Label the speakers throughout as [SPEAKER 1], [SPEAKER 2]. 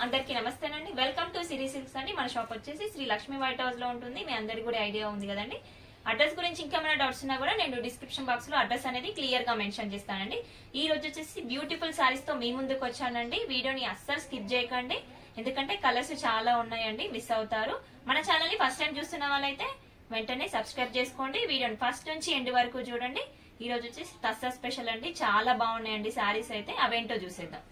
[SPEAKER 1] అందరికీ నమస్తేనండి. Welcome to Siri silks అండి. మన షాప్ వచ్చేసి శ్రీ లక్ష్మీ వైట్ హౌస్ లో ఉంటుంది. మీ అందరికి కూడా ఐడియా ఉంది కదండి. అడ్రస్ గురించి ఇంకేమైనా డౌట్స్ ఉన్నా కూడా నేను డిస్క్రిప్షన్ బాక్స్ లో అడ్రస్ అనేది క్లియర్ గా మెన్షన్ చేస్తానండి. ఈ రోజు వచ్చేసి బ్యూటిఫుల్ సారీస్ తో మీ ముందుకు వచ్చానండి. వీడియోని అస్సలు స్కిప్ చేయకండి, ఎందుకంటే కలర్స్ చాలా ఉన్నాయండి, మిస్ అవుతారు. మన ఛానల్ ని ఫస్ట్ టైం చూస్తున్న వాళ్ళైతే వెంటనే సబ్స్క్రైబ్ చేసుకోండి. వీడియోని ఫస్ట్ నుంచి ఎండ్ వరకు చూడండి. ఈ రోజు వచ్చేసి తస్సా స్పెషల్ అండి, చాలా బాగున్నాయండి సారీస్ అయితే. అవేంటో చూసేద్దాం.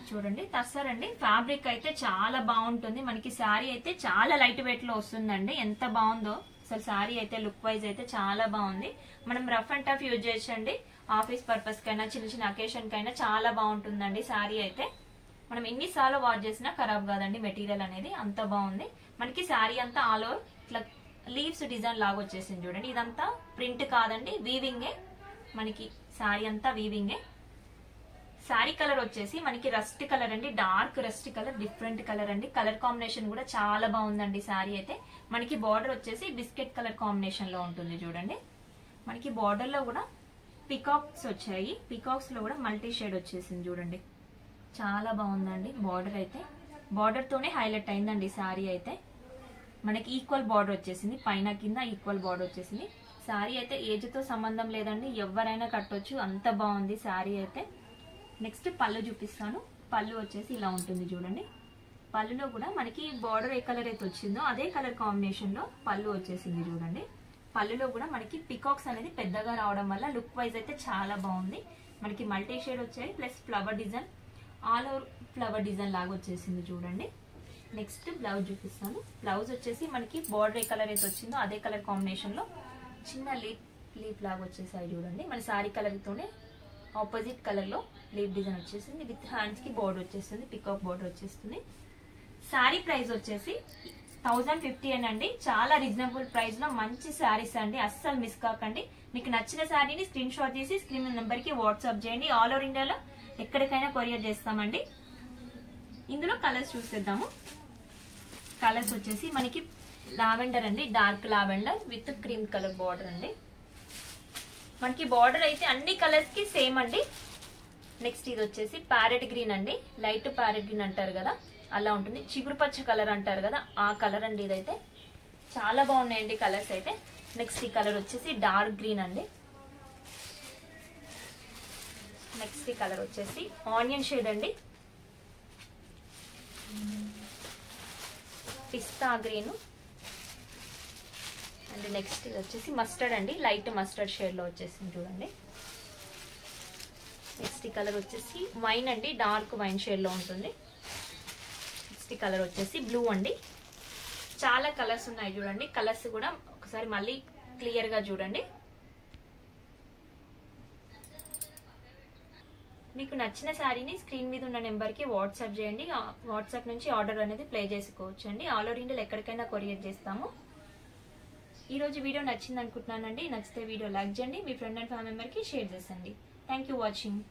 [SPEAKER 1] చూడండి, టస్సర్ అండి. ఫ్యాబ్రిక్ అయితే చాలా బాగుంటుంది. మనకి శారీ అయితే చాలా లైట్ వెయిట్ లో వస్తుందండి. ఎంత బాగుందో అసలు శారీ అయితే, లుక్ వైజ్ అయితే చాలా బాగుంది. మనం రఫ్ అండ్ టఫ్ యూజ్ చేయొచ్చండి. ఆఫీస్ పర్పస్ కైనా చిన్న చిన్న అకేషన్ కైనా చాలా బాగుంటుందండి శారీ అయితే. మనం ఎన్నిసార్లు వాష్ చేసినా ఖరాబ్ కాదండి మెటీరియల్ అనేది, అంత బాగుంది. మనకి శారీ అంతా ఆల్ ఓవర్ ఇట్లా లీవ్స్ డిజైన్ లాగా వచ్చేసింది చూడండి. ఇదంతా ప్రింట్ కాదండి, వీవింగే. మనకి శారీ అంతా వీవింగే. శారీ కలర్ వచ్చేసి మనకి రస్ట్ కలర్ అండి, dark rust colour, different colour అండి. కలర్ కాంబినేషన్ కూడా చాలా బాగుందండి శారీ అయితే. మనకి బార్డర్ వచ్చేసి బిస్కెట్ కలర్ కాంబినేషన్ లో ఉంటుంది చూడండి. మనకి బార్డర్ లో కూడా పికాక్స్ వచ్చాయి. పికాక్స్ లో కూడా మల్టీ షేడ్ వచ్చేసింది చూడండి. చాలా బాగుందండి బార్డర్ అయితే. బార్డర్ తోనే హైలైట్ అయిందండి శారీ అయితే. మనకి ఈక్వల్ బార్డర్ వచ్చేసింది, పైన కింద ఈక్వల్ బార్డర్ వచ్చేసింది. శారీ అయితే ఏజ్ తో సంబంధం లేదండి, ఎవరైనా కట్టొచ్చు, అంత బాగుంది శారీ అయితే. నెక్స్ట్ పళ్ళు చూపిస్తాను. పళ్ళు వచ్చేసి ఇలా ఉంటుంది చూడండి. పళ్ళులో కూడా మనకి బార్డర్ ఏ కలర్ అయితే వచ్చిందో అదే కలర్ కాంబినేషన్ లో పళ్ళు వచ్చేసింది చూడండి. పళ్ళులో కూడా మనకి పికాక్స్ అనేది పెద్దగా రావడం వల్ల లుక్ వైజ్ అయితే చాలా బాగుంది. మనకి మల్టీ షేడ్ వచ్చాయి, plus flower design, all over flower design లాగా వచ్చేసింది చూడండి. నెక్స్ట్ బ్లౌజ్ చూపిస్తాను. బ్లౌజ్ వచ్చేసి మనకి బార్డర్ ఏ కలర్ అయితే వచ్చిందో అదే కలర్ కాంబినేషన్ లో చిన్న లీప్ లాగా వచ్చేసాయి చూడండి. మన శారీ కలర్ తోనే ఆపోజిట్ కలర్ లో లీప్ డిజైన్ వచ్చేసింది. విత్ హ్యాండ్స్ కి బోర్డర్ వచ్చేస్తుంది, పికాక్ బోర్డర్ వచ్చేస్తుంది. శారీ ప్రైస్ వచ్చేసి 1050 అండి. చాలా రీజనబుల్ ప్రైస్ లో మంచి శారీస్ అండి, అస్సలు మిస్ కాకండి. మీకు నచ్చిన శారీని స్క్రీన్ షాట్ తీసి స్క్రీన్ నెంబర్ కి వాట్సాప్ చేయండి. ఆల్ ఓవర్ ఇండియాలో ఎక్కడికైనా కొరియర్ చేస్తామండి. ఇందులో కలర్స్ చూసేద్దాము. కలర్స్ వచ్చేసి మనకి లావెండర్ అండి, dark lavender with cream colour border అండి. మనకి బార్డర్ అయితే అన్ని కలర్స్ కి సేమ్ అండి. నెక్స్ట్ ఇది వచ్చేసి ప్యారెట్ గ్రీన్ అండి, లైట్ ప్యారెట్ గ్రీన్ అంటారు కదా అలా ఉంటుంది. చిగురు పచ్చ కలర్ అంటారు కదా ఆ కలర్ అండి. ఇదైతే చాలా బాగున్నాయండి కలర్స్ అయితే. నెక్స్ట్ ఈ కలర్ వచ్చేసి డార్క్ గ్రీన్ అండి. నెక్స్ట్ ఈ కలర్ వచ్చేసి ఆనియన్ షేడ్ అండి, పిస్తా గ్రీన్. అండ్ నెక్స్ట్ ఇది వచ్చేసి మస్టర్డ్ అండి, లైట్ మస్టర్డ్ షేడ్ లో వచ్చేసింది చూడండి. నెక్స్ట్ ఈ కలర్ వచ్చేసి వైన్ అండి, డార్క్ వైన్ షేడ్ లో ఉంటుంది. నెక్స్ట్ ఈ కలర్ వచ్చేసి బ్లూ అండి. చాలా కలర్స్ ఉన్నాయి చూడండి. కలర్స్ కూడా ఒకసారి మళ్ళీ క్లియర్ గా చూడండి. మీకు నచ్చిన శారీని స్క్రీన్ మీద ఉన్న నెంబర్ కి వాట్సాప్ చేయండి. వాట్సాప్ నుంచి ఆర్డర్ అనేది ప్లే చేసుకోవచ్చు అండి. ఆల్ ఓవర్ ఇండియాలో ఎక్కడికైనా కొరియర్ చేస్తాము. ఈ రోజు వీడియో నచ్చింది అనుకుంటున్నానండి. నచ్చితే వీడియో లైక్ చేయండి, మీ ఫ్రెండ్ అండ్ ఫ్యామిలీ మెంబర్ కి షేర్ చేయండి. Thank you watching.